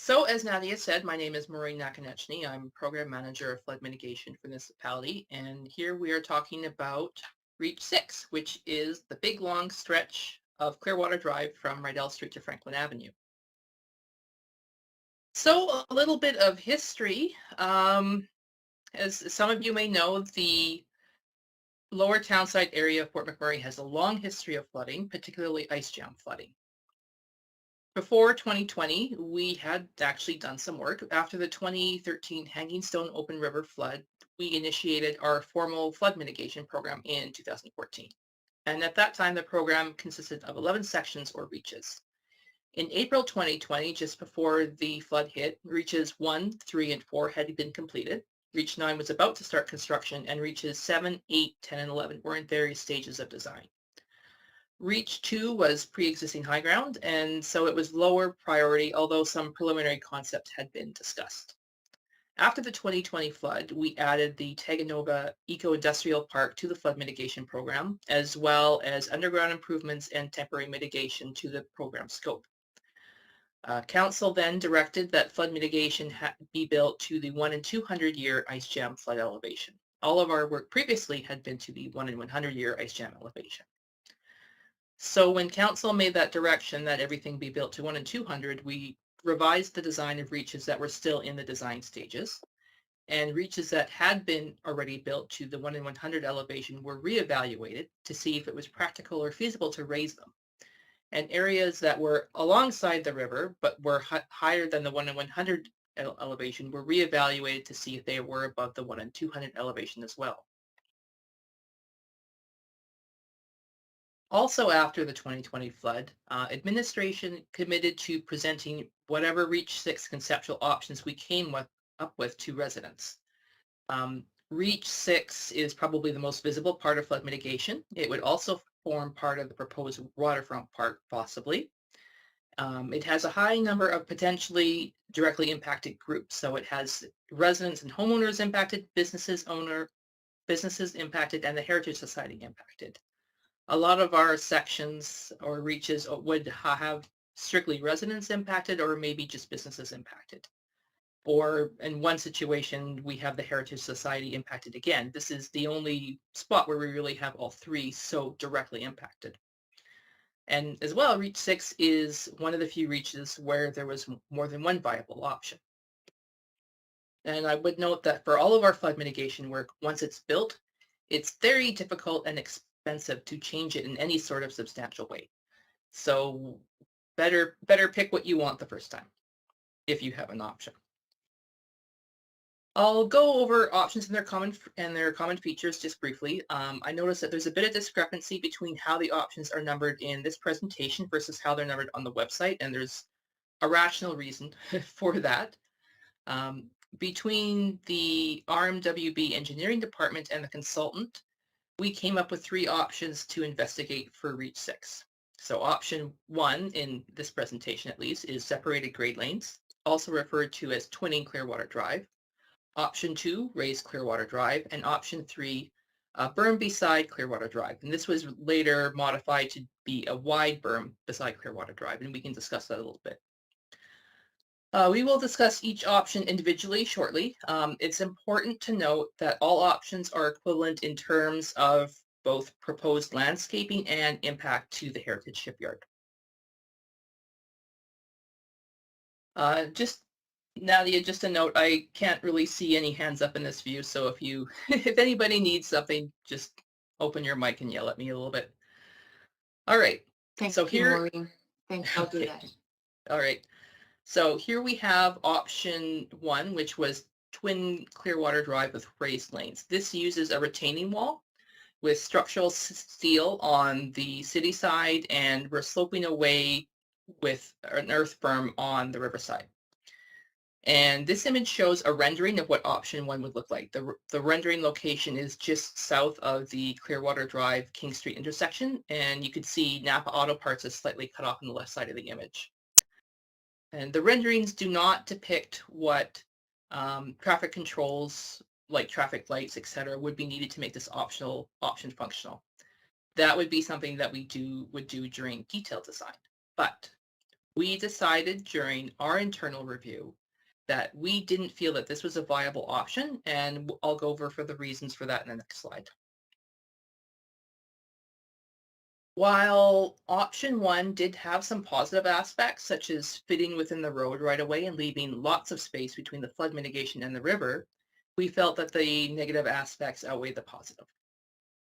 So as Nadia said, my name is Maureen Nakonechny. I'm Program Manager of Flood Mitigation for Municipality, and here we are talking about Reach 6, which is the big long stretch of Clearwater Drive from Riedel Street to Franklin Avenue. So a little bit of history. As some of you may know, the lower townside area of Fort McMurray has a long history of flooding, particularly ice jam flooding. Before 2020, we had actually done some work. After the 2013 Hanging Stone Open River flood, we initiated our formal flood mitigation program in 2014. And at that time, the program consisted of 11 sections or reaches. In April 2020, just before the flood hit, reaches 1, 3, and 4 had been completed. Reach 9 was about to start construction, and reaches 7, 8, 10, and 11 were in various stages of design. Reach 2 was pre-existing high ground, and so it was lower priority, although some preliminary concepts had been discussed. After the 2020 flood, we added the Taganova Eco-Industrial Park to the flood mitigation program, as well as underground improvements and temporary mitigation to the program scope. Council then directed that flood mitigation be built to the 1 in 200 year ice jam flood elevation. All of our work previously had been to the 1 in 100 year ice jam elevation. So when council made that direction that everything be built to 1 in 200, we revised the design of reaches that were still in the design stages, and reaches that had been already built to the 1 in 100 elevation were reevaluated to see if it was practical or feasible to raise them. And areas that were alongside the river but were higher than the 1 in 100 elevation were reevaluated to see if they were above the 1 in 200 elevation as well. Also after the 2020 flood, administration committed to presenting whatever Reach 6 conceptual options we came up with to residents. Reach 6 is probably the most visible part of flood mitigation. It would also form part of the proposed waterfront park, possibly. It has a high number of potentially directly impacted groups. So it has residents and homeowners impacted, businesses impacted, and the Heritage Society impacted. A lot of our sections or reaches would have strictly residents impacted or maybe just businesses impacted. Or in one situation, we have the Heritage Society impacted again. This is the only spot where we really have all three so directly impacted. And as well, Reach 6 is one of the few reaches where there was more than one viable option. And I would note that for all of our flood mitigation work, once it's built, it's very difficult and expensive to change it in any sort of substantial way. So better pick what you want the first time, if you have an option. I'll go over options and their common features just briefly. I noticed that there's a bit of discrepancy between how the options are numbered in this presentation versus how they're numbered on the website, and there's a rational reason for that. Between the RMWB engineering department and the consultant, we came up with 3 options to investigate for Reach 6. So option 1, in this presentation at least, is separated grade lanes, also referred to as twinning Clearwater Drive. Option 2, raised Clearwater Drive, and option 3, berm beside Clearwater Drive. And this was later modified to be a wide berm beside Clearwater Drive, and we can discuss that a little bit. We will discuss each option individually shortly. It's important to note that all options are equivalent in terms of both proposed landscaping and impact to the heritage shipyard. Nadia, just a note, I can't really see any hands up in this view, so if anybody needs something, just open your mic and yell at me a little bit. All right. Thank you, Maureen. Thanks, I'll do that. All right. So here we have option 1, which was twin Clearwater Drive with raised lanes. This uses a retaining wall with structural steel on the city side, and we're sloping away with an earth berm on the riverside. And this image shows a rendering of what option 1 would look like. The rendering location is just south of the Clearwater Drive King Street intersection, and you can see Napa Auto Parts is slightly cut off on the left side of the image. And the renderings do not depict what traffic controls, like traffic lights, etc., would be needed to make this option functional. That would be something that we would do during detailed design. But we decided during our internal review that we didn't feel that this was a viable option, and I'll go over for the reasons for that in the next slide. While option one did have some positive aspects, such as fitting within the road right away and leaving lots of space between the flood mitigation and the river, we felt that the negative aspects outweighed the positive.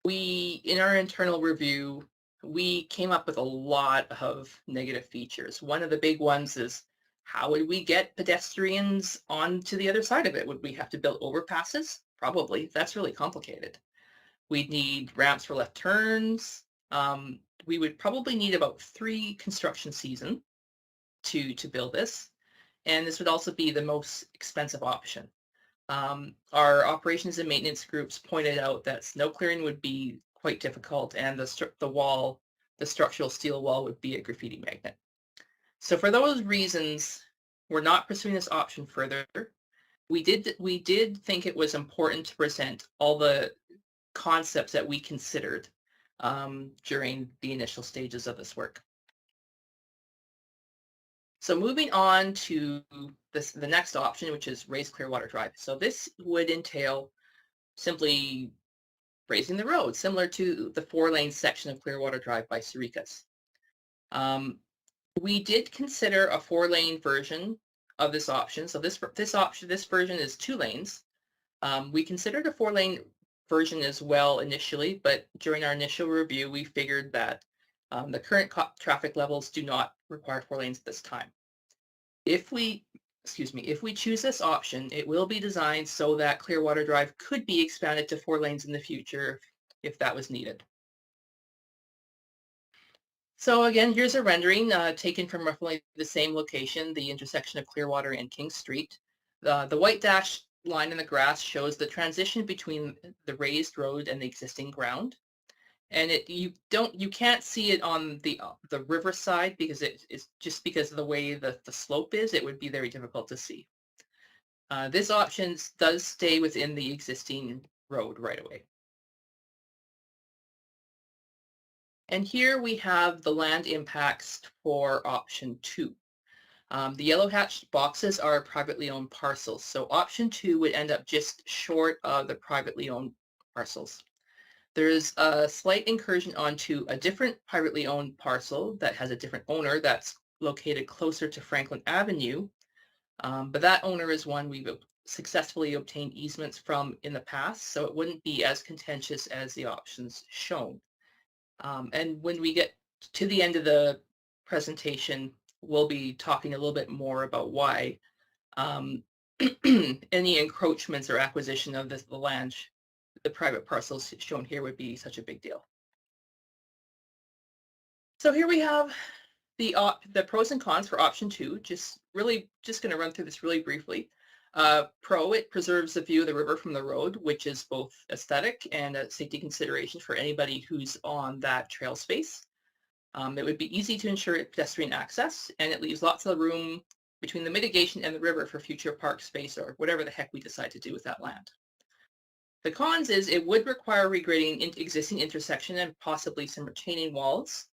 In our internal review, we came up with a lot of negative features. One of the big ones is, how would we get pedestrians onto the other side of it? Would we have to build overpasses? Probably. That's really complicated. We'd need ramps for left turns. We would probably need about 3 construction seasons to build this, and this would also be the most expensive option. Our operations and maintenance groups pointed out that snow clearing would be quite difficult, and the structural steel wall would be a graffiti magnet. So for those reasons, we're not pursuing this option further. We did think it was important to present all the concepts that we considered during the initial stages of this work. So moving on to the next option, which is raise Clearwater Drive. So this would entail simply raising the road, similar to the 4-lane section of Clearwater Drive by Sarikas. We did consider a 4-lane version of this option. So this version is 2 lanes. We considered a 4-lane version as well initially, but during our initial review, we figured that the current traffic levels do not require 4 lanes at this time. If we choose this option, it will be designed so that Clearwater Drive could be expanded to 4 lanes in the future if that was needed. So again, here's a rendering taken from roughly the same location, the intersection of Clearwater and King Street. The white dash line in the grass shows the transition between the raised road and the existing ground. And you can't see it on the river side because it's just because of the way the slope is, it would be very difficult to see. This option does stay within the existing road right away. And here we have the land impacts for option 2. The yellow hatched boxes are privately owned parcels. So option 2 would end up just short of the privately owned parcels. There's a slight incursion onto a different privately owned parcel that has a different owner that's located closer to Franklin Avenue. But that owner is one we've successfully obtained easements from in the past, so it wouldn't be as contentious as the options shown. And when we get to the end of the presentation, we'll be talking a little bit more about why any encroachments or acquisition of the land, the private parcels shown here, would be such a big deal. So here we have the pros and cons for option 2. Just going to run through this really briefly. Pro, it preserves the view of the river from the road, which is both aesthetic and a safety consideration for anybody who's on that trail space. It would be easy to ensure pedestrian access, and it leaves lots of room between the mitigation and the river for future park space or whatever the heck we decide to do with that land. The cons is it would require regrading existing intersection and possibly some retaining walls.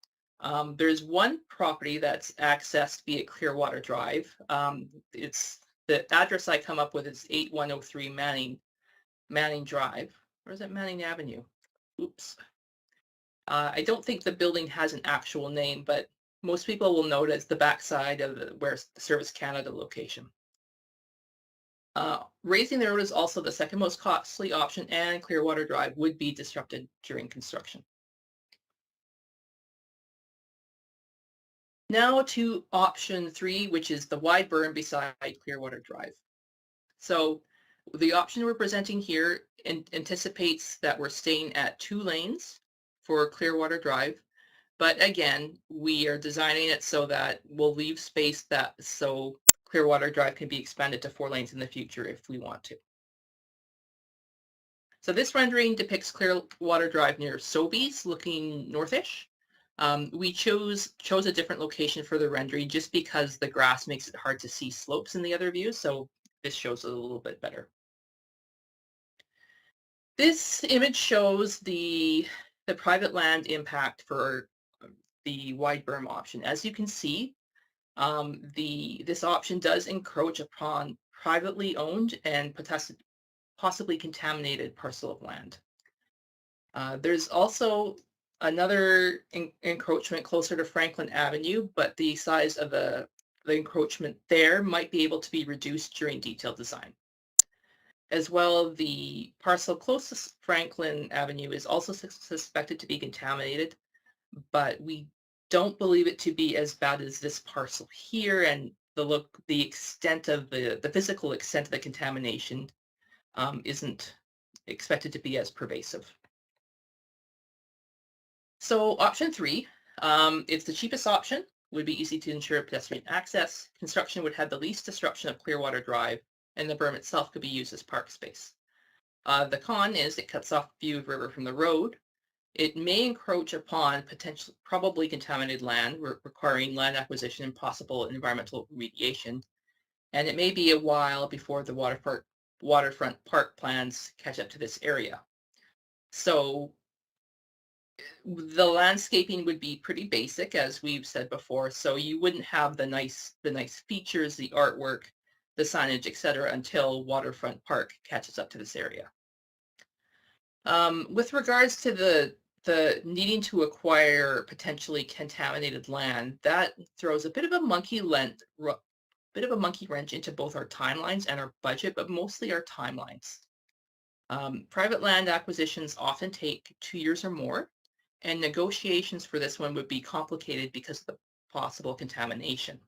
There's one property that's accessed via Clearwater Drive. The address I come up with is 8103 Manning Drive. Or is it Manning Avenue? Oops. I don't think the building has an actual name, but most people will know it as the backside of where the Service Canada location. Raising the road is also the second most costly option, and Clearwater Drive would be disrupted during construction. Now to option 3, which is the wide berm beside Clearwater Drive. So the option we're presenting here anticipates that we're staying at 2 lanes for Clearwater Drive. But again, we are designing it so that we'll leave space so Clearwater Drive can be expanded to 4 lanes in the future if we want to. So this rendering depicts Clearwater Drive near Sobeys, looking northish. We chose a different location for the rendering just because the grass makes it hard to see slopes in the other view, so this shows it a little bit better. This image shows the private land impact for the wide berm option. As you can see, This option does encroach upon privately owned and possibly contaminated parcel of land. There's also another encroachment closer to Franklin Avenue, but the size of the encroachment there might be able to be reduced during detailed design. As well, the parcel closest Franklin Avenue is also suspected to be contaminated, but we don't believe it to be as bad as this parcel here, and the extent of the physical extent of the contamination isn't expected to be as pervasive. So option 3, it's the cheapest option, would be easy to ensure pedestrian access. Construction would have the least disruption of Clearwater Drive, and the berm itself could be used as park space. The con is it cuts off view of river from the road. It may encroach upon probably contaminated land, requiring land acquisition and possible environmental remediation. And it may be a while before the waterfront park plans catch up to this area. So the landscaping would be pretty basic, as we've said before. So you wouldn't have the nice features, the artwork, the signage, etc., until waterfront park catches up to this area. With regards to the needing to acquire potentially contaminated land, that throws a bit of a monkey wrench into both our timelines and our budget, but mostly our timelines. Private land acquisitions often take 2 years or more, and negotiations for this one would be complicated because of the possible contamination.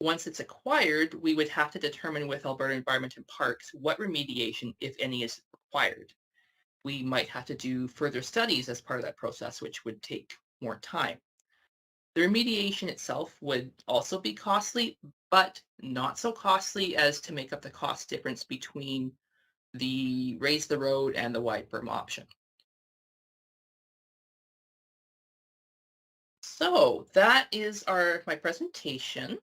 Once it's acquired, we would have to determine with Alberta Environment and Parks what remediation, if any, is required. We might have to do further studies as part of that process, which would take more time. The remediation itself would also be costly, but not so costly as to make up the cost difference between the raise the road and the wide berm option. So that is my presentation.